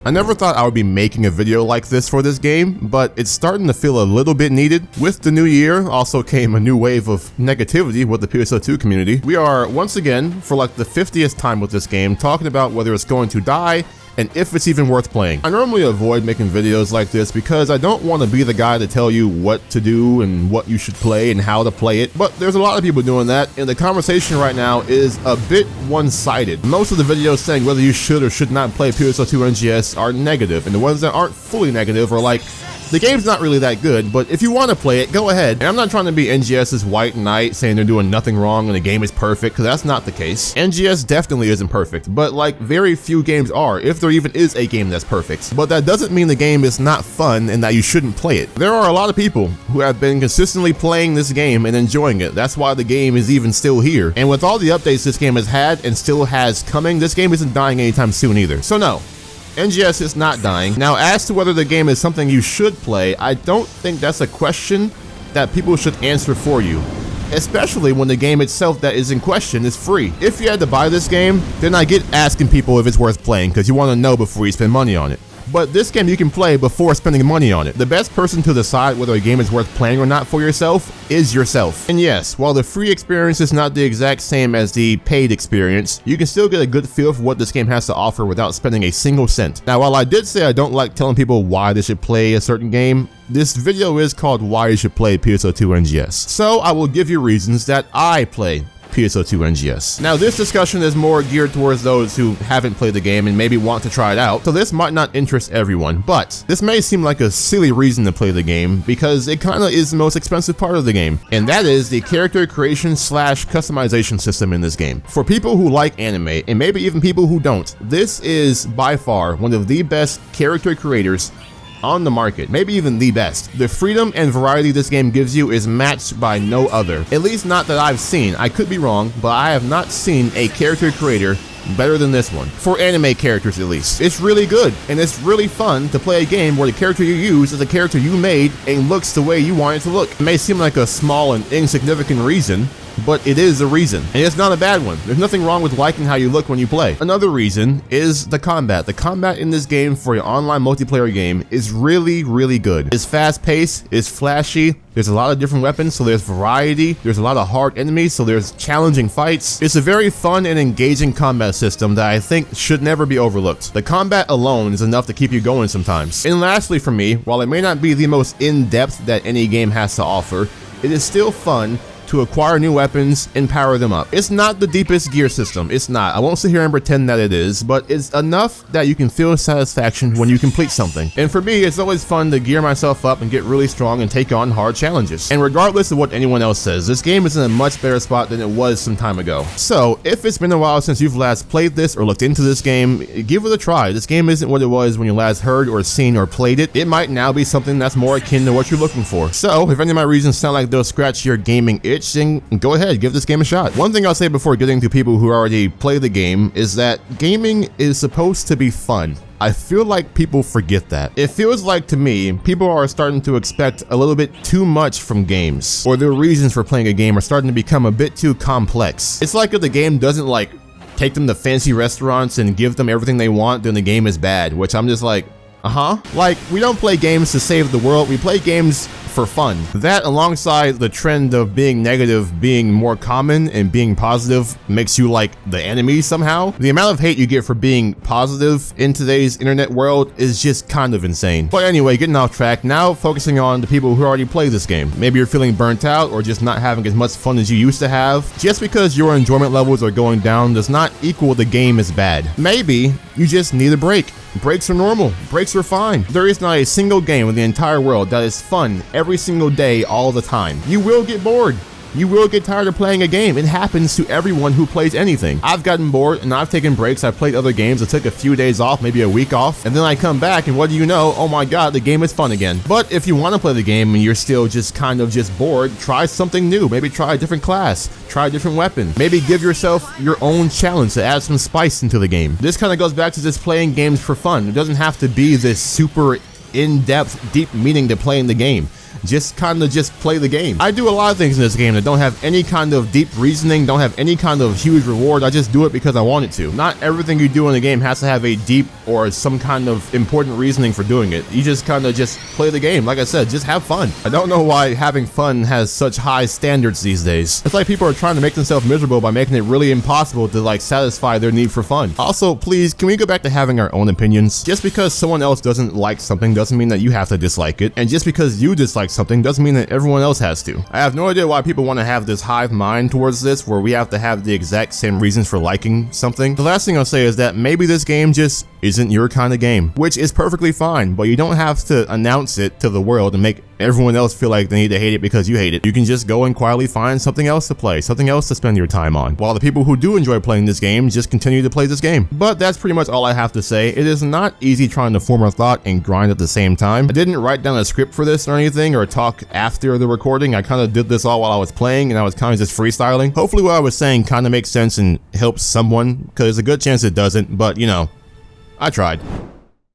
I never thought I would be making a video like this for this game, but it's starting to feel a little bit needed. With the new year also came a new wave of negativity with the PSO2 community. We are once again, for like the 50th time with this game, talking about whether it's going to die and if it's even worth playing. I normally avoid making videos like this because I don't want to be the guy to tell you what to do and what you should play and how to play it, but there's a lot of people doing that, and the conversation right now is a bit one-sided. Most of the videos saying whether you should or should not play PSO2 NGS are negative, and the ones that aren't fully negative are like, the game's not really that good, but if you want to play it, go ahead. And I'm not trying to be NGS's white knight saying they're doing nothing wrong and the game is perfect, because that's not the case. NGS definitely isn't perfect, but like very few games are, if there even is a game that's perfect. But that doesn't mean the game is not fun and that you shouldn't play it. There are a lot of people who have been consistently playing this game and enjoying it. That's why the game is even still here. And with all the updates this game has had and still has coming, this game isn't dying anytime soon either. So no, NGS is not dying. Now, as to whether the game is something you should play, I don't think that's a question that people should answer for you, especially when the game itself that is in question is free. If you had to buy this game, then I get asking people if it's worth playing because you want to know before you spend money on it. But this game you can play before spending money on it. The best person to decide whether a game is worth playing or not for yourself is yourself. And yes, while the free experience is not the exact same as the paid experience, you can still get a good feel for what this game has to offer without spending a single cent. Now, while I did say I don't like telling people why they should play a certain game, this video is called Why You Should Play PSO2 NGS. So I will give you reasons that I play PSO2 NGS. Now, this discussion is more geared towards those who haven't played the game and maybe want to try it out, so this might not interest everyone, but this may seem like a silly reason to play the game because it kinda is the most expensive part of the game, and that is the character creation / customization system in this game. For people who like anime, and maybe even people who don't, this is by far one of the best character creators on the market, maybe even the best. The freedom and variety this game gives you is matched by no other, at least not that I've seen. I could be wrong, but I have not seen a character creator better than this one, for anime characters at least. It's really good, and it's really fun to play a game where the character you use is a character you made and looks the way you want it to look. It may seem like a small and insignificant reason, but it is a reason, and it's not a bad one. There's nothing wrong with liking how you look when you play. Another reason is the combat. The combat in this game for your online multiplayer game is really, really good. It's fast-paced, it's flashy, there's a lot of different weapons, so there's variety, there's a lot of hard enemies, so there's challenging fights. It's a very fun and engaging combat system that I think should never be overlooked. The combat alone is enough to keep you going sometimes. And lastly for me, while it may not be the most in-depth that any game has to offer, it is still fun to acquire new weapons and power them up. It's not the deepest gear system, it's not. I won't sit here and pretend that it is, but it's enough that you can feel satisfaction when you complete something. And for me, it's always fun to gear myself up and get really strong and take on hard challenges. And regardless of what anyone else says, this game is in a much better spot than it was some time ago. So, if it's been a while since you've last played this or looked into this game, give it a try. This game isn't what it was when you last heard or seen or played it. It might now be something that's more akin to what you're looking for. So, if any of my reasons sound like they'll scratch your gaming itch, then go ahead, give this game a shot. One thing I'll say before getting to people who already play the game is that gaming is supposed to be fun. I feel like people forget that. It feels like to me, people are starting to expect a little bit too much from games, or their reasons for playing a game are starting to become a bit too complex. It's like if the game doesn't like take them to fancy restaurants and give them everything they want, then the game is bad, which I'm just like, Like, we don't play games to save the world, we play games for fun. That, alongside the trend of being negative being more common and being positive makes you like the enemy somehow. The amount of hate you get for being positive in today's internet world is just kind of insane. But anyway, getting off track, now focusing on the people who already play this game. Maybe you're feeling burnt out or just not having as much fun as you used to have. Just because your enjoyment levels are going down does not equal the game is bad. Maybe you just need a break. Breaks are normal. Breaks are fine. There is not a single game in the entire world that is fun every single day, all the time. You will get bored. You will get tired of playing a game. It happens to everyone who plays anything. I've gotten bored and I've taken breaks. I've played other games. I took a few days off, maybe a week off, and then I come back and what do you know? Oh my god, the game is fun again. But if you want to play the game and you're still just kind of just bored, try something new. Maybe try a different class, try a different weapon. Maybe give yourself your own challenge to add some spice into the game. This kind of goes back to just playing games for fun. It doesn't have to be this super in-depth, deep meaning to playing the game. just kind of just play the game. I do a lot of things in this game that don't have any kind of deep reasoning, don't have any kind of huge reward. I just do it because I want it to. Not everything you do in the game has to have a deep or some kind of important reasoning for doing it. You just kind of just play the game. Like I said, just have fun. I don't know why having fun has such high standards these days. It's like people are trying to make themselves miserable by making it really impossible to like satisfy their need for fun. Also, please, can we go back to having our own opinions? Just because someone else doesn't like something doesn't mean that you have to dislike it. And just because you dislike something doesn't mean that everyone else has to. I have no idea why people want to have this hive mind towards this where we have to have the exact same reasons for liking something. The last thing I'll say is that maybe this game just isn't your kind of game, which is perfectly fine, but you don't have to announce it to the world and make everyone else feel like they need to hate it because you hate it. You can just go and quietly find something else to play, something else to spend your time on, while the people who do enjoy playing this game just continue to play this game. But that's pretty much all I have to say. It is not easy trying to form a thought and grind at the same time. I didn't write down a script for this or anything or talk after the recording. I kind of did this all while I was playing and I was kind of just freestyling. Hopefully what I was saying kind of makes sense and helps someone, because there's a good chance it doesn't, but you know, I tried.